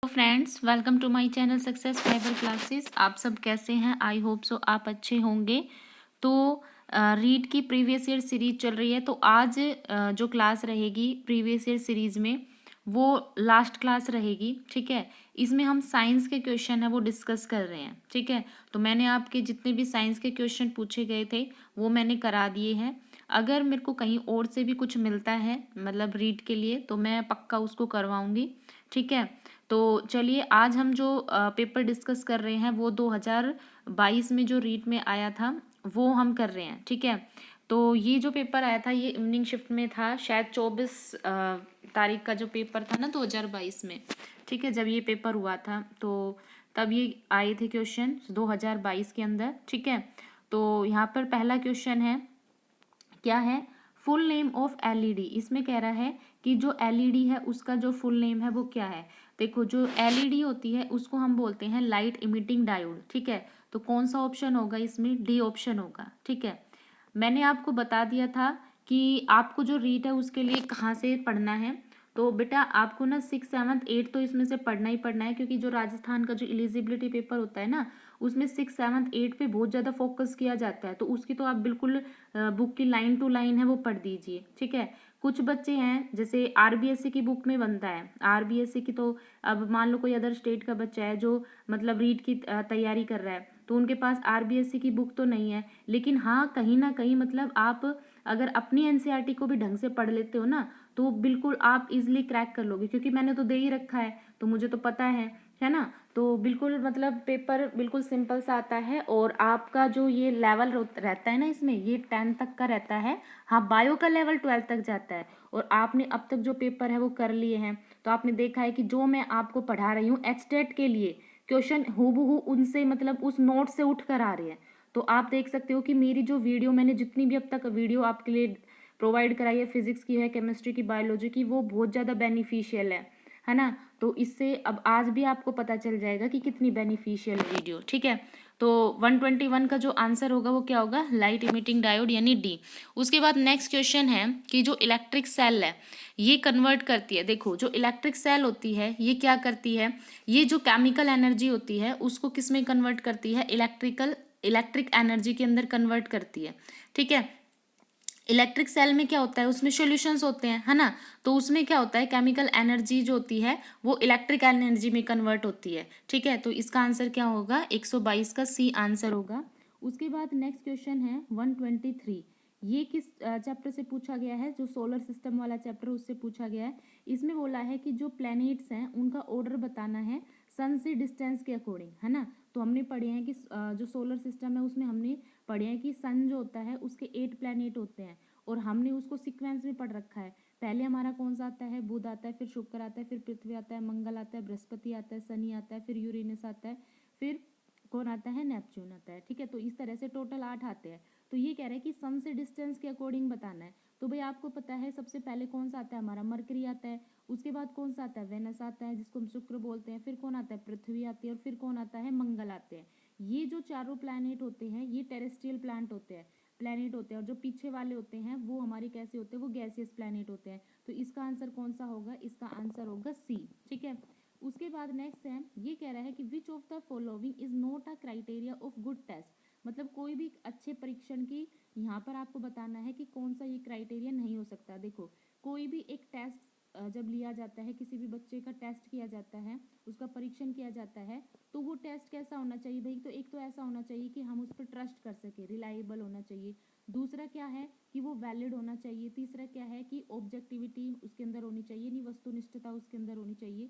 Friends, welcome to my channel success fiber classes. आप सब कैसे हैं? आई होप सो आप अच्छे होंगे। तो रीड की प्रीवियस ईयर सीरीज चल रही है। तो आज जो क्लास रहेगी प्रीवियस ईयर सीरीज में वो लास्ट क्लास रहेगी। ठीक है, इसमें हम साइंस के क्वेश्चन है वो डिस्कस कर रहे हैं। ठीक है, तो मैंने आपके जितने भी साइंस के क्वेश्चन पूछे गए थे वो मैंने करा दिए हैं। अगर मेरे को कहीं और से भी कुछ मिलता है मतलब रीड के लिए तो मैं पक्का उसको करवाऊंगी। ठीक है, तो चलिए आज हम जो पेपर डिस्कस कर रहे हैं वो 2022 में जो रीट में आया था वो हम कर रहे हैं। ठीक है, तो ये जो पेपर आया था ये इवनिंग शिफ्ट में था, शायद 24 तारीख का जो पेपर था ना 2022 में। ठीक है, जब ये पेपर हुआ था तो तब ये आए थे क्वेश्चन 2022 के अंदर। ठीक है, तो यहाँ पर पहला क्वेश्चन है, क्या है फुल नेम ऑफ एलईडी। इसमें कह रहा है कि जो एलईडी है उसका जो फुल नेम है वो क्या है। देखो, जो एलईडी होती है उसको हम बोलते हैं लाइट इमिटिंग डायोड। ठीक है, तो कौन सा ऑप्शन होगा इसमें? डी ऑप्शन होगा। ठीक है, मैंने आपको बता दिया था कि आपको जो रीट है उसके लिए कहाँ से पढ़ना है। तो बेटा आपको ना 6, 7, 8 तो इसमें से पढ़ना ही पढ़ना है, क्योंकि जो राजस्थान का जो एलिजिबिलिटी पेपर होता है ना उसमें 6, 7, 8 पे बहुत ज़्यादा फोकस किया जाता है। तो उसकी तो आप बिल्कुल बुक की लाइन टू लाइन है वो पढ़ दीजिए। ठीक है, कुछ बच्चे हैं जैसे आरबीएससी की बुक में बनता है आरबीएससी की, तो अब मान लो कोई अदर स्टेट का बच्चा है जो मतलब रीट की तैयारी कर रहा है तो उनके पास आरबीएससी की बुक तो नहीं है, लेकिन हाँ कहीं ना कहीं मतलब आप अगर अपनी एनसीईआरटी को भी ढंग से पढ़ लेते हो ना तो बिल्कुल आप इजीली क्रैक कर लोगे, क्योंकि मैंने तो दे ही रखा है तो मुझे तो पता है ना। तो बिल्कुल मतलब पेपर बिल्कुल सिंपल सा आता है, और आपका जो ये लेवल रहता है ना इसमें ये 10 तक का रहता है। हाँ, बायो का लेवल 12 तक जाता है, और आपने अब तक जो पेपर है वो कर लिए हैं तो आपने देखा है कि जो मैं आपको पढ़ा रही हूँ एचटेट के लिए क्वेश्चन हूबहू उनसे मतलब उस नोट से उठ कर आ रहे हैं। तो आप देख सकते हो कि मेरी जो वीडियो मैंने जितनी भी अब तक वीडियो आपके लिए प्रोवाइड कराई है, फिजिक्स की है, केमिस्ट्री की, बायोलॉजी की, वो बहुत ज़्यादा बेनिफिशियल है ना। तो इससे अब आज भी आपको पता चल जाएगा कि कितनी बेनिफिशियल वीडियो। ठीक है, तो 121 का जो आंसर होगा वो क्या होगा? लाइट इमिटिंग डायोड यानी डी। उसके बाद नेक्स्ट क्वेश्चन है कि जो इलेक्ट्रिक सेल है ये कन्वर्ट करती है। देखो, जो इलेक्ट्रिक सेल होती है ये क्या करती है, ये जो केमिकल एनर्जी होती है उसको किस में कन्वर्ट करती है? इलेक्ट्रिक एनर्जी के अंदर कन्वर्ट करती है। ठीक है, इलेक्ट्रिक सेल में क्या होता है, उसमें सॉल्यूशंस होते हैं, है ना। तो उसमें क्या होता है, केमिकल एनर्जी जो होती है वो इलेक्ट्रिक एनर्जी में कन्वर्ट होती है। ठीक है, तो इसका आंसर क्या होगा? 122 का सी आंसर होगा। उसके बाद नेक्स्ट क्वेश्चन है 123। ये किस चैप्टर से पूछा गया है? जो सोलर सिस्टम वाला चैप्टर उससे पूछा गया है। इसमें बोला है कि जो प्लैनेट्स हैं उनका ऑर्डर बताना है सन से डिस्टेंस के अकॉर्डिंग, है ना। तो हमने पढ़े हैं कि जो सोलर सिस्टम है उसमें हमने पढ़े हैं कि सन जो होता है उसके 8 प्लैनेट होते हैं, और हमने उसको सीक्वेंस में पढ़ रखा है। पहले हमारा कौन सा आता है? बुध आता है, फिर शुक्र आता है, फिर पृथ्वी आता है, मंगल आता है, बृहस्पति आता है, शनि आता है, फिर यूरेनस आता है, फिर कौन आता है? नेपच्यून आता है। ठीक है, तो इस तरह से टोटल 8 आते हैं। तो ये कह रहा है कि सन से डिस्टेंस के अकॉर्डिंग बताना है। तो भाई आपको पता है सबसे पहले कौन सा आता है? हमारा मरकरी आता है। उसके बाद कौन सा आता है? वेनस आता है जिसको हम शुक्र बोलते हैं। फिर कौन आता है? पृथ्वी आती है, और फिर कौन आता है? मंगल आते हैं। ये जो चारों प्लैनेट होते हैं ये टेरेस्ट्रियल प्लैनेट होते हैं, और जो पीछे वाले होते हैं वो हमारे कैसे होते हैं? वो गैसियस प्लैनेट होते हैं। तो इसका आंसर कौन सा होगा? इसका आंसर होगा सी। ठीक है, उसके बाद नेक्स्ट है, ये कह रहा है कि which of the following is not a criteria of good test. मतलब कोई भी अच्छे परीक्षण की यहाँ पर आपको बताना है कि कौन सा ये क्राइटेरिया नहीं हो सकता। देखो, कोई भी एक टेस्ट जब लिया जाता है, किसी भी बच्चे का टेस्ट किया जाता है, उसका परीक्षण किया जाता है, तो वो टेस्ट कैसा होना चाहिए भाई? तो एक तो ऐसा होना चाहिए कि हम उस पर ट्रस्ट कर सके, रिलायबल होना चाहिए। दूसरा क्या है कि वो वैलिड होना चाहिए। तीसरा क्या है कि ऑब्जेक्टिविटी उसके अंदर होनी चाहिए, नहीं वस्तुनिष्ठता उसके अंदर होनी चाहिए।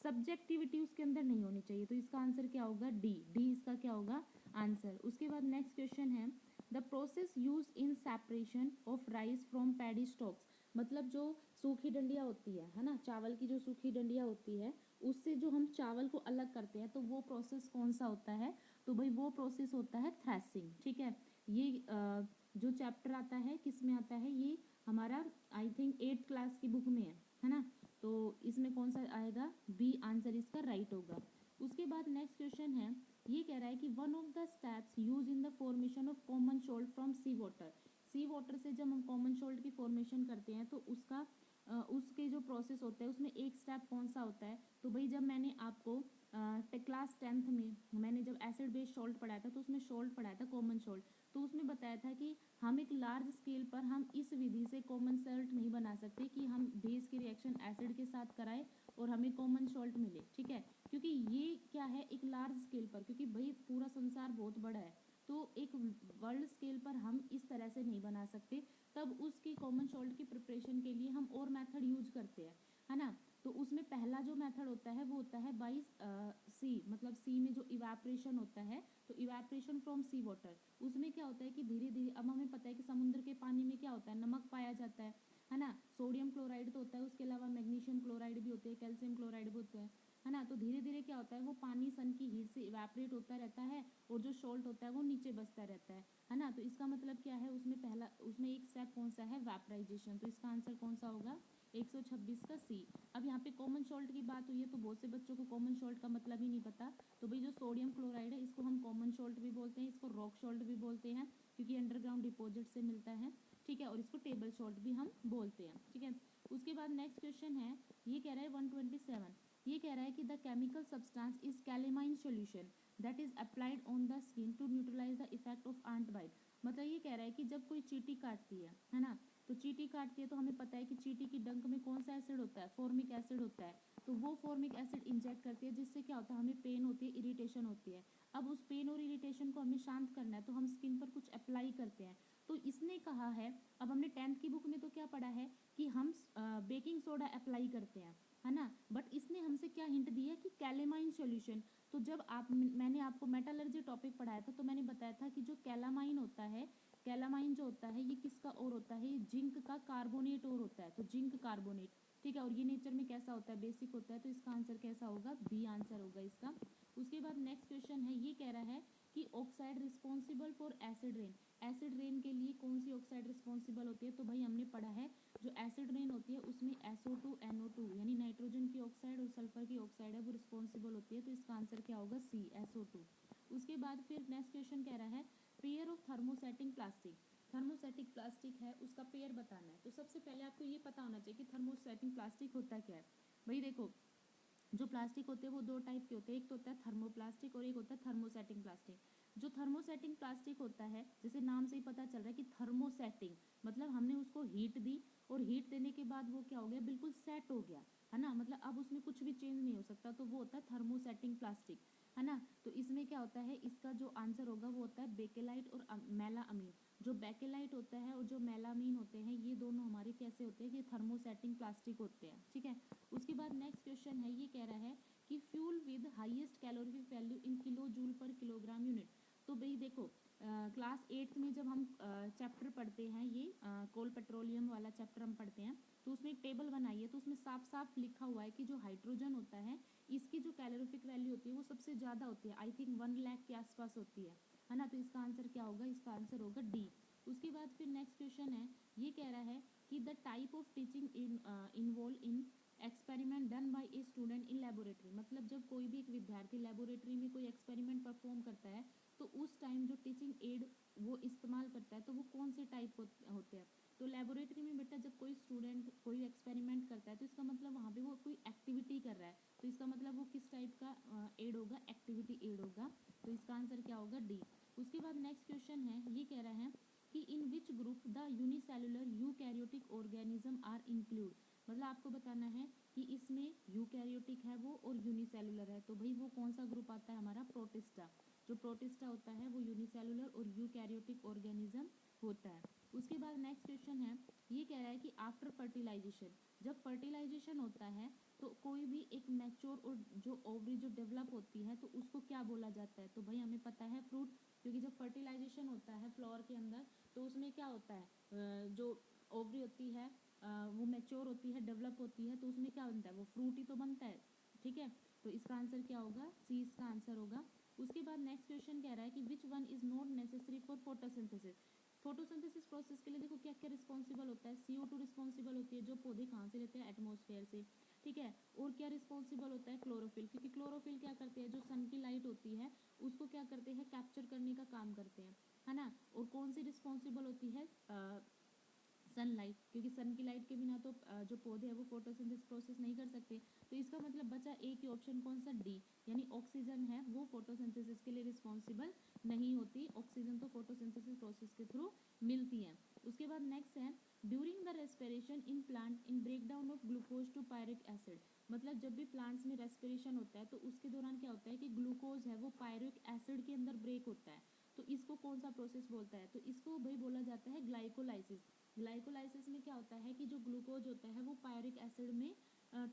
सब्जेक्टिविटी उसके अंदर नहीं होनी चाहिए। तो इसका आंसर क्या होगा? डी। डी इसका क्या होगा? आंसर। उसके बाद नेक्स्ट क्वेश्चन है, the process use in separation of rice from paddy stocks. मतलब जो सूखी डंडियाँ होती है ना, चावल की जो सूखी डंडियाँ होती है उससे जो हम चावल को अलग करते हैं तो वो प्रोसेस कौन सा होता है? तो भाई वो प्रोसेस होता है थ्रेसिंग। ठीक है, ये जो चैप्टर आता है किस में आता है? ये हमारा आई थिंक 8th क्लास की बुक में है ना। तो इसमें कौन सा आएगा? बी आंसर इसका राइट होगा। उसके बाद नेक्स्ट क्वेश्चन है, ये कह रहा है कि one of the steps use in the formation of common salt from sea water. Sea water से जब हम कॉमन सोल्ट की फॉर्मेशन करते हैं तो उसका उसके जो प्रोसेस होता है उसमें एक स्टेप कौन सा होता है। तो भाई जब मैंने आपको क्लास 10th में मैंने जब एसिड बेस्ड सॉल्ट पढ़ाया था तो उसमें सॉल्ट पढ़ाया था, कॉमन सॉल्ट। तो उसमें बताया था कि हम एक लार्ज स्केल पर हम इस विधि से कॉमन सॉल्ट नहीं बना सकते कि हम बेस की रिएक्शन एसिड के साथ कराएं और हमें कॉमन सॉल्ट मिले, ठीक है। क्योंकि ये क्या है, एक लार्ज स्केल पर, क्योंकि भाई पूरा संसार बहुत बड़ा है, तो एक वर्ल्ड स्केल पर हम इस तरह से नहीं बना सकते। तब उसकी कॉमन सॉल्ट की प्रिपरेशन के लिए हम और मेथड यूज करते हैं, है ना। तो उसमें पहला जो मेथड होता है वो होता है बाई सी, मतलब सी में जो इवेपोरेशन होता है, तो इवेपोरेशन फ्रॉम सी वाटर। उसमें क्या होता है कि धीरे धीरे, अब हमें पता है कि समुद्र के पानी में क्या होता है, नमक पाया जाता है ना। सोडियम क्लोराइड तो होता है, उसके अलावा मैग्नीशियम क्लोराइड भी होते हैं, कैल्शियम क्लोराइड भी होते हैं, है ना। तो धीरे धीरे क्या होता है, वो पानी सन की हीट से इवेपोरेट होता रहता है और जो सॉल्ट होता है वो नीचे बसता रहता है ना। तो इसका मतलब क्या है, उसमें पहला, उसमें एक स्टेप कौन सा है, वेपराइजेशन। तो इसका आंसर कौन सा होगा, 126 का सी। अब यहाँ पे कॉमन सॉल्ट की बात हुई है तो बहुत से बच्चों को कॉमन सॉल्ट का मतलब ही नहीं पता। तो भाई जो सोडियम क्लोराइड है इसको हम कॉमन सॉल्ट भी बोलते हैं, इसको रॉक सॉल्ट भी बोलते हैं क्योंकि अंडरग्राउंड डिपॉजिट से मिलता है, ठीक है। और इसको टेबल सॉल्ट भी हम बोलते हैं, ठीक है। उसके बाद नेक्स्ट क्वेश्चन है, ये कह रहा है 127, ये कह रहा है कि the chemical substance is calamine solution that is applied on the skin to neutralize the effect of ant bite. मतलब ये कह रहा है कि जब कोई चींटी काटती है ना, तो चींटी काटती है तो हमें पता है कि चींटी की डंक में कौन सा एसिड होता है, फॉर्मिक एसिड होता है। तो वो फॉर्मिक एसिड इंजेक्ट करती है जिससे क्या होता है, हमें पेन होती है, इरिटेशन होती है। अब उस पेन और इरिटेशन को हमें शांत करना है तो हम स्किन पर कुछ अप्लाई करते हैं। तो इसने कहा है, अब हमने 10th की बुक में तो क्या पढ़ा है कि हम बेकिंग सोडा अप्लाई करते हैं, है ना। बट इसने हमसे क्या हिंट दिया कि कैलेमाइन सॉल्यूशन। तो जब मैंने आपको मेटालर्जी टॉपिक पढ़ाया था तो मैंने बताया था कि जो कैलामाइन होता है, कैलामाइन जो होता है ये किसका और होता है, ये जिंक का कार्बोनेट और होता है, तो जिंक कार्बोनेट, ठीक है। और ये नेचर में कैसा होता है, बेसिक होता है। तो इसका आंसर कैसा होगा, बी आंसर होगा इसका। उसके बाद नेक्स्ट क्वेश्चन है, ये कह रहा है कि oxide responsible for acid rain, acid rain के लिए कौन सी ऑक्साइड रिस्पॉन्सिबल होती है। तो भाई हमने पढ़ा है जो एसिड रेन होती है उसमें SO2 NO2 यानी नाइट्रोजन की ऑक्साइड और सल्फर की ऑक्साइड है वो रिस्पॉन्सिबल होती है। तो इसका आंसर क्या होगा, सी SO2। उसके बाद फिर नेक्स्ट क्वेश्चन कह रहा है pair of thermosetting plastic, thermosetting plastic है उसका पेयर बताना है। तो सबसे पहले आपको ये पता होना चाहिए कि थर्मोसेटिंग प्लास्टिक होता क्या है। भाई देखो, जो प्लास्टिक होते हैं वो दो टाइप के होते हैं, एक तो होता है थर्मोप्लास्टिक और एक होता है थर्मोसेटिंग प्लास्टिक। जो थर्मोसेटिंग प्लास्टिक होता है, जैसे नाम से ही पता चल रहा है कि थर्मोसेटिंग, मतलब हमने उसको हीट दी और हीट देने के बाद वो क्या हो गया, बिल्कुल सेट हो गया, है ना। मतलब अब उसमें कुछ भी चेंज नहीं हो सकता, तो वो होता है थर्मोसेटिंग प्लास्टिक, है ना। तो इसमें क्या होता है, इसका जो आंसर होगा वो होता है बेकेलाइट और मेलामीन। जो बेकेलाइट होता है और जो मेलामीन होते हैं ये दोनों हमारे कैसे होते हैं, कि थर्मोसेटिंग प्लास्टिक होते हैं, ठीक है। उसके बाद नेक्स्ट क्वेश्चन है, ये कह रहा है कि fuel with highest calorie value in kilo joule पर किलोग्राम यूनिट। तो भाई देखो, क्लास 8th में जब हम चैप्टर पढ़ते हैं, ये कोल पेट्रोलियम वाला चैप्टर हम पढ़ते हैं, तो उसमें एक टेबल बनाई है तो उसमें साफ साफ लिखा हुआ है कि जो हाइड्रोजन होता है इसकी जो कैलोरीफिक वैल्यू होती है वो सबसे ज़्यादा होती है, आई थिंक 1 लाख के आसपास होती है ना। तो इसका आंसर क्या होगा, इसका आंसर होगा डी। उसके बाद फिर नेक्स्ट क्वेश्चन है, ये कह रहा है कि the type of teaching involve in experiment done by a student in laboratory. मतलब जब कोई भी एक विद्यार्थी लेबोरेटरी में कोई एक्सपेरिमेंट परफॉर्म करता है तो उस टाइम जो टीचिंग एड वो इस्तेमाल करता है तो वो कौन से टाइप होते हैं। तो लेबोरेटरी में बेटा जब कोई स्टूडेंट कोई एक्सपेरिमेंट करता है तो इसका मतलब वहाँ पे वो कोई एक्टिविटी कर रहा है, तो इसका मतलब वो किस टाइप का एड होगा, एक्टिविटी एड होगा। तो इसका आंसर क्या होगा, डी। उसके बाद नेक्स्ट क्वेश्चन है, ये कह रहा है कि in which group the unicellular eukaryotic organism are include. मतलब आपको बताना है कि इसमें यूकैरियोटिक है वो और यूनिसेलुलर है, तो भाई वो कौन सा ग्रुप आता है हमारा, प्रोटिस्टा। जो प्रोटिस्टा होता है वो यूनिसेलुलर और यूकैरियोटिक ऑर्गेनिज्म होता है। उसके बाद नेक्स्ट क्वेश्चन है, ये कह रहा है कि आफ्टर फर्टिलाइजेशन, जब फर्टिलाइजेशन होता है तो कोई भी एक मैच्योर और जो ओवरी जो डेवलप होती है तो उसको क्या बोला जाता है। तो भाई हमें पता है फ्रूट, क्योंकि जब फर्टिलाइजेशन होता है फ्लावर के अंदर तो उसमें क्या होता है, जो ओवरी होती है वो मैच्योर होती है, डेवलप होती है, तो उसमें क्या बनता है, वो फ्रूट ही तो बनता है, ठीक है। तो इसका आंसर क्या होगा, सी इसका आंसर होगा। उसके बाद नेक्स्ट क्वेश्चन कह रहा है कि which one is not necessary for photosynthesis. Photosynthesis process के लिए देखो क्या क्या रिस्पॉन्सिबल होता है, CO2 रिस्पॉन्सिबल होती है जो पौधे कहाँ से लेते हैं, एटमॉस्फेयर से, ठीक है। और क्या रिस्पॉन्सिबल होता है, क्लोरोफिल, क्योंकि क्लोरोफिल क्या करते हैं, जो सन की लाइट होती है उसको क्या करते हैं, कैप्चर करने का काम करते हैं, है ना। और कौन सी रिस्पॉन्सिबल होती है, सनलाइट, क्योंकि सन की लाइट के बिना तो जो पौधे हैं वो फोटोसिंथेसिस प्रोसेस नहीं कर सकते। तो इसका मतलब बचा ए की ऑप्शन कौन सा, डी, यानी ऑक्सीजन है वो फोटोसिंथेसिस के लिए रिस्पॉन्सिबल नहीं होती, ऑक्सीजन तो फोटोसिंथेसिस प्रोसेस के थ्रू मिलती है। उसके बाद नेक्स्ट है during the respiration in plant in breakdown of glucose to pyruvic acid, मतलब जब भी प्लांट्स में रेस्पिरेशन होता है तो उसके दौरान क्या होता है कि ग्लूकोज है वो पायरिक एसिड के अंदर ब्रेक होता है। तो इसको कौन सा प्रोसेस बोलता है, तो इसको भाई बोला जाता है ग्लाइकोलाइसिस। ग्लाइकोलाइसिस में क्या होता है कि जो ग्लूकोज होता है वो पायरिक एसिड में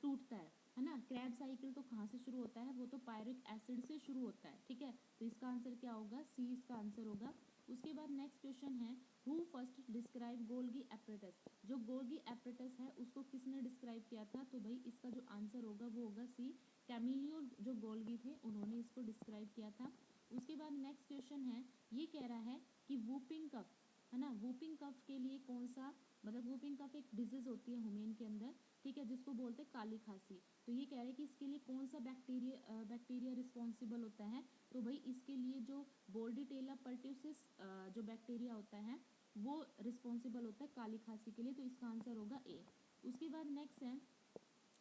टूटता है ना। क्रैब साइकिल तो कहाँ से शुरू होता है, वो तो पायरिक एसिड से शुरू होता है, ठीक है। तो इसका आंसर क्या होगा, सी इसका आंसर होगा। उसके बाद नेक्स्ट क्वेश्चन है who first describe Golgi apparatus, जो गोल्गी एपरेटस है उसको किसने डिस्क्राइब किया था, तो भाई इसका जो आंसर होगा वो होगा सी, कैमिलियो जो गोल्गी थे उन्होंने इसको डिस्क्राइब किया था। उसके बाद नेक्स्ट क्वेश्चन है, ये कह रहा है कि वूपिंग कफ है ना, वूपिंग कफ के लिए कौन सा, मतलब वूपिंग कफ एक डिजीज होती है ह्यूमन के अंदर, ठीक है, जिसको बोलते हैं काली खांसी। तो ये कह रहे हैं कि इसके लिए कौन सा बैक्टीरिया रिस्पॉन्सिबल होता है, तो भाई इसके लिए जो बोर्डीटेला पर्ट्यूसिस जो बैक्टीरिया होता है वो रिस्पॉन्सिबल होता है काली खांसी के लिए, तो इसका आंसर होगा ए। उसके बाद नेक्स्ट है,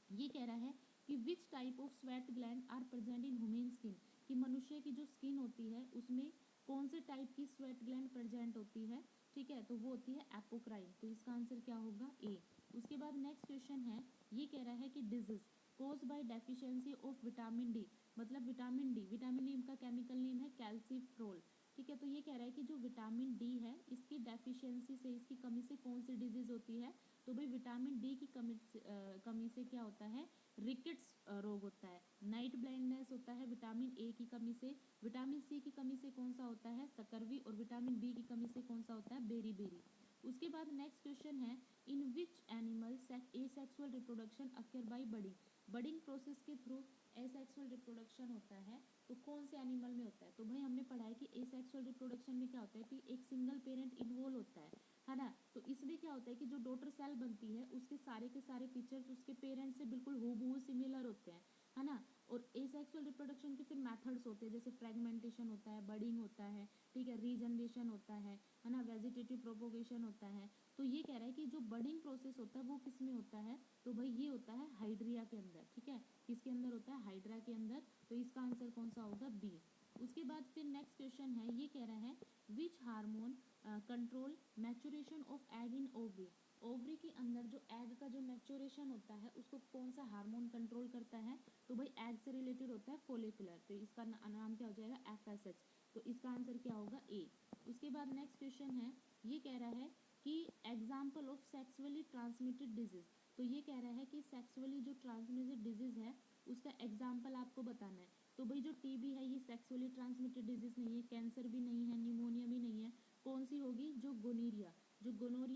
ये कह रहा है कि which type of sweat gland are present in human skin, कि मनुष्य की जो स्किन होती है उसमें कौन से टाइप की स्वेट ग्लैंड प्रेजेंट होती है, ठीक है, तो वो होती है एपोक्राइन, तो इसका आंसर क्या होगा ए। उसके बाद नेक्स्ट क्वेश्चन है, ये कह रहा है कि disease cause by deficiency of vitamin D, मतलब विटामिन डी का केमिकल नेम है कैल्सीफ्रोल, ठीक है। तो ये कह रहा है कि जो विटामिन डी है इसकी डेफिशिएंसी से, इसकी कमी से कौन सी डिजीज होती है, तो भाई विटामिन डी की कमी से क्या होता है, रिकेट्स रोग होता है, नाइट ब्लाइंडनेस होता है विटामिन ए की कमी से, विटामिन सी की कमी से कौन सा होता है, सकरवी, और विटामिन बी की कमी से कौन सा होता है, बेरी बेरी। उसके बाद नेक्स्ट क्वेश्चन है in which animal asexual reproduction occur by budding, budding process के थ्रू एसेक्सुअल रिप्रोडक्शन होता है, तो कौन से एनिमल में होता है, तो भाई हमने पढ़ा है कि एसेक्सुअल रिप्रोडक्शन में क्या होता है कि एक सिंगल पेरेंट इन्वॉल्व होता है ना। तो इसमें क्या होता है कि जो डॉटर सेल बनती है उसके सारे फीचर्स उसके पेरेंट्स से बिल्कुल हूबहू सिमिलर होते हैं, है ना। और एसेक्सुअल रिप्रोडक्शन के फिर मेथड्स होते हैं, जैसे फ्रेगमेंटेशन होता है, बडिंग होता है, ठीक है, रीजनरेशन होता है ना, वेजिटेटिव प्रोपोगेशन होता है। तो ये कह रहा है कि जो बडिंग प्रोसेस होता है वो किस में होता है, तो भाई ये होता है हाइड्रिया के अंदर, ठीक है, किसके अंदर होता है, हाइड्रा के अंदर, तो इसका आंसर कौन सा होगा, बी। उसके बाद फिर नेक्स्ट क्वेश्चन है, ये कह रहा है which hormone control maturation of egg in ovary, ovary के अंदर जो एग का जो मैचुरेशन होता है उसको कौन सा हार्मोन कंट्रोल करता है, तो भाई एग से रिलेटेड होता है फोलिकुलर, तो इसका नाम क्या हो जाएगा, एफएसएच, तो इसका आंसर क्या होगा, ए। उसके बाद नेक्स्ट क्वेश्चन है, ये कह रहा है कि example of sexually transmitted disease, तो ये कह रहा है कि सेक्सुअली जो ट्रांसमिटेड डिजीज है उसका एग्जाम्पल आपको बताना है। तो भाई जो टीबी है ये सेक्सुअली ट्रांसमिटेड डिजीज नहीं है, कैंसर भी नहीं है, निमोनिया भी नहीं है, कौन सी होगी, जो गोनोरिया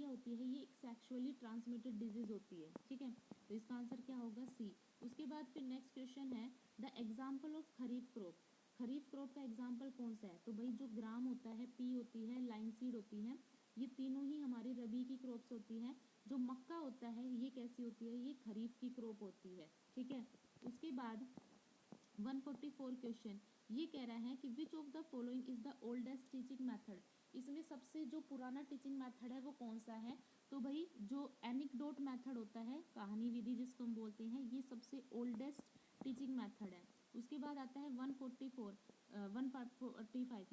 होती है ये एक सेक्सुअली ट्रांसमिटेड डिजीज होती है, ठीक है, तो इसका आंसर क्या होगा, सी। उसके बाद फिर नेक्स्ट क्वेश्चन है the example of kharif crop, kharif crop का एग्जाम्पल कौन सा है, तो भाई जो ग्राम होता है, पी होती है, लाइन सीड होती है, ये तीनों ही हमारी रबी की क्रॉप्स होती हैं। जो मक्का होता है ये कैसी होती है, ये खरीफ की क्रॉप होती है, ठीक है। उसके बाद 144 क्वेश्चन, ये कह रहा है कि which of the following is the oldest teaching method, इसमें सबसे जो पुराना टीचिंग मेथड है वो कौन सा है, तो भाई जो एनिक्डोट मेथड होता है, कहानी विधि जिसको हम बोलते हैं, ये सबसे ओल्डेस्ट टीचिंग मेथड है। उसके बाद आता है 145,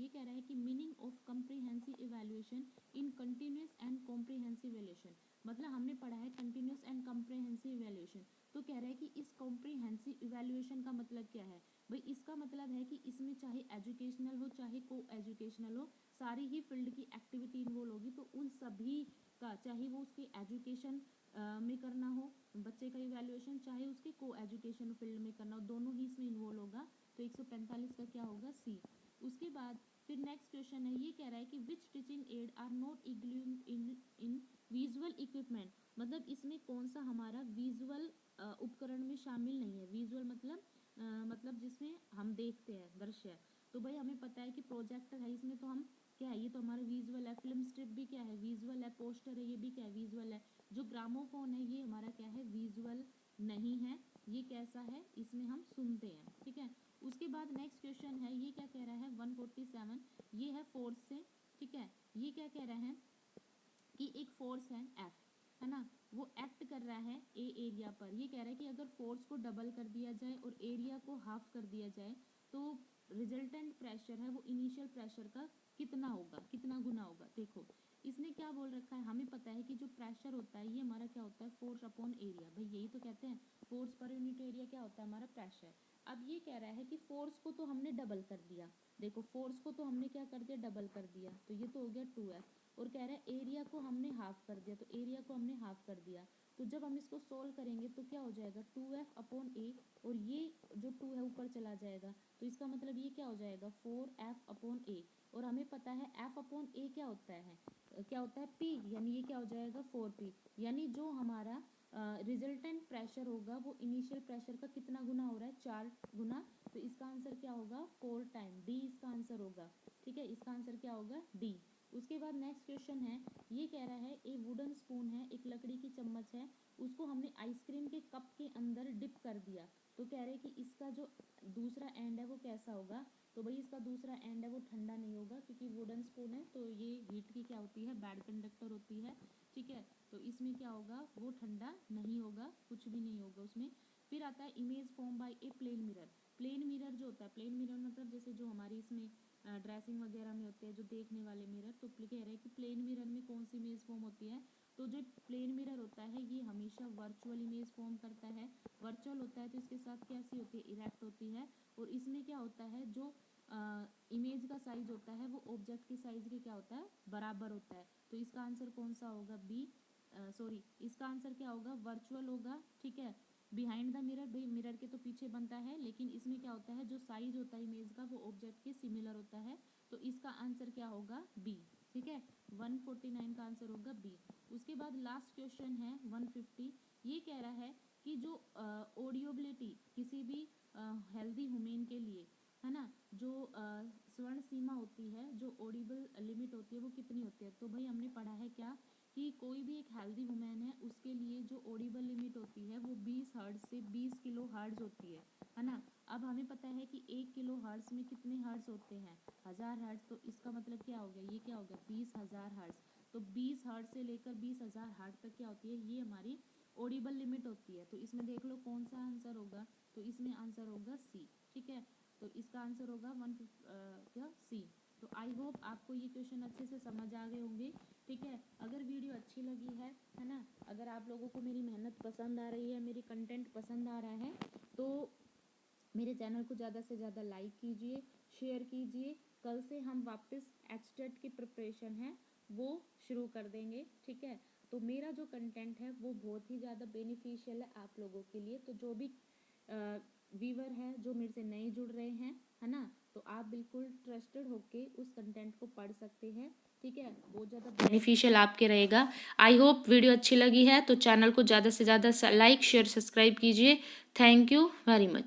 ये कह रहा है कि meaning of comprehensive evaluation in continuous and comprehensive evaluation, मतलब हमने पढ़ा है कंटिन्यूस एंड कॉम्प्रीहेंसिव इवैल्यूएशन, तो कह रहा है कि इस कॉम्प्रीहेंसिव इवैल्यूएशन का मतलब क्या है, भाई इसका मतलब है कि इसमें चाहे एजुकेशनल हो चाहे को एजुकेशनल हो, सारी ही फील्ड की एक्टिविटी इन्वॉल्व होगी, तो उन सभी का, चाहे वो उसके एजुकेशन में करना हो बच्चे का इवैल्यूएशन, चाहे उसके को एजुकेशन फील्ड में करना हो, दोनों ही इसमें इन्वॉल्व होगा, तो 145 का क्या होगा, सी। उसके बाद फिर नेक्स्ट क्वेश्चन है, ये कह रहा है कि which teaching aid are not include in visual equipment, मतलब इसमें कौन सा हमारा विजुअल उपकरण में शामिल नहीं है, विजुअल मतलब जिसमें हम देखते हैं दृश्य, तो भाई हमें पता है कि प्रोजेक्टर है, इसमें तो हम क्या है, ये तो हमारा विजुअल है, फिल्म स्ट्रिप भी क्या है, विजुअल है, पोस्टर है, ये भी क्या है, विजुअल है, जो ग्रामोफोन है ये हमारा क्या है, विजुअल नहीं है, ये कैसा है, इसमें हम सुनते हैं, ठीक है। उसके बाद नेक्स्ट क्वेश्चन है, ये क्या कह रहा है 147, ये है फोर्स से, ठीक है, ये क्या कह रहा है कि एक फोर्स है एफ, फोर्स को डबल कर दिया जाए और एरिया को हाफ कर दिया जाए तो रिजल्टेंट प्रेशर है वो इनिशियल प्रेशर का कितना होगा, कितना गुना होगा। देखो इसने क्या बोल रखा है, हमें पता है कि जो प्रेशर होता है ये हमारा क्या होता है, फोर्स अपॉन एरिया। भाई यही तो कहते हैं, फोर्स पर यूनिट एरिया क्या होता है हमारा, प्रेशर। अब ये कह रहा है कि फोर्स को तो हमने डबल कर दिया, देखो फोर्स को तो हमने क्या कर दिया, डबल कर दिया, तो ये तो हो गया 2F। और कह रहा है एरिया को हमने हाफ कर दिया, तो एरिया को हमने हाफ कर दिया। तो जब हम इसको सोल्व करेंगे तो क्या हो जाएगा, 2F अपॉन ए, और ये जो 2 है ऊपर चला जाएगा, तो इसका मतलब ये क्या हो जाएगा, 4F अपॉन ए। और हमें पता है F अपॉन ए क्या होता है, क्या होता है, P, यानी ये क्या हो जाएगा 4P। यानी जो हमारा रिजल्टेंट प्रेशर होगा वो इनिशियल प्रेशर का कितना गुना हो रहा है, 4 गुना। तो इसका आंसर क्या होगा, 4 टाइम, डी इसका आंसर होगा। ठीक है, इसका आंसर क्या होगा, डी। उसके बाद नेक्स्ट क्वेश्चन है, ये कह रहा है एक वुडन स्पून है, एक लकड़ी की चम्मच है, उसको हमने आइसक्रीम के कप के अंदर डिप कर दिया। तो कह रहे हैं कि इसका जो दूसरा एंड है वो कैसा होगा। तो भाई इसका दूसरा एंड है वो ठंडा नहीं होगा, क्योंकि वुडन स्पून है तो ये हीट की क्या होती है, बैड कंडक्टर होती है। ठीक है, तो इसमें क्या होगा, वो ठंडा नहीं होगा, कुछ भी नहीं होगा उसमें। फिर आता है image form by a plane mirror. Plane mirror जो होता है, प्लेन मिरर मतलब जैसे जो हमारी इसमें ड्रेसिंग वगैरह में होते हैं जो देखने वाले मिरर, तो कह रहे हैं कि प्लेन मिरर में कौन सी इमेज फॉर्म होती है। तो जो प्लेन मिरर होता है ये हमेशा वर्चुअल इमेज फॉर्म करता है। वर्चुअल होता है तो इसके साथ कैसी होती है, इरेक्ट होती है। और इसमें क्या होता है, जो इमेज का साइज होता है वो ऑब्जेक्ट की साइज के क्या होता है, बराबर होता है। तो इसका आंसर कौन सा होगा, बी, सॉरी इसका आंसर क्या होगा, वर्चुअल होगा। ठीक है, बिहाइंड द मिरर, भाई मिरर के तो पीछे बनता है, लेकिन इसमें क्या होता है, जो साइज होता है इमेज का वो ऑब्जेक्ट के सिमिलर होता है। तो इसका आंसर क्या होगा, बी। ठीक है, 149 का आंसर होगा बी। उसके बाद लास्ट क्वेश्चन है 150। ये कह रहा है कि जो ऑडियोबिलिटी किसी भी हेल्दी वुमेन के लिए है ना, जो स्वर्ण सीमा होती है, जो ऑडिबल लिमिट होती है वो कितनी होती है। तो भाई हमने पढ़ा है क्या, कि कोई भी एक हेल्दी वुमेन है उसके लिए जो ऑडिबल लिमिट होती है वो 20 हर्ट्ज से 20 किलो हर्ट्ज होती है ना। अब हमें पता है कि 1 किलो हर्ट्ज में कितने हर्ट्ज होते हैं, 1000 हर्ट्ज। तो इसका मतलब क्या हो गया, ये क्या हो गया, 20,000 हर्ट्ज। तो 20 हर्ट्ज से लेकर 20,000 हर्ट्ज तक क्या होती है, ये हमारी ऑडिबल लिमिट होती है। तो इसमें देख लो कौन सा आंसर होगा, तो इसमें आंसर होगा सी। ठीक है, तो इसका आंसर होगा क्या, सी। तो आई होप आपको ये क्वेश्चन अच्छे से समझ आ गए होंगे। ठीक है, अगर वीडियो अच्छी लगी है ना, अगर आप लोगों को मेरी मेहनत पसंद आ रही है, मेरी कंटेंट पसंद आ रहा है, तो मेरे चैनल को ज़्यादा से ज़्यादा लाइक कीजिए, शेयर कीजिए। कल से हम वापस एचटेट की प्रिपरेशन है वो शुरू कर देंगे। ठीक है, तो मेरा जो कंटेंट है वो बहुत ही ज़्यादा बेनिफिशियल है आप लोगों के लिए। तो जो भी व्यूअर हैं जो मेरे से नए जुड़ रहे हैं, है ना, तो आप बिल्कुल ट्रस्टेड होके उस कंटेंट को पढ़ सकते हैं। ठीक है, बहुत ज़्यादा बेनिफिशियल आपके रहेगा। आई होप वीडियो अच्छी लगी है तो चैनल को ज़्यादा से ज़्यादा लाइक शेयर सब्सक्राइब कीजिए। Thank you very much.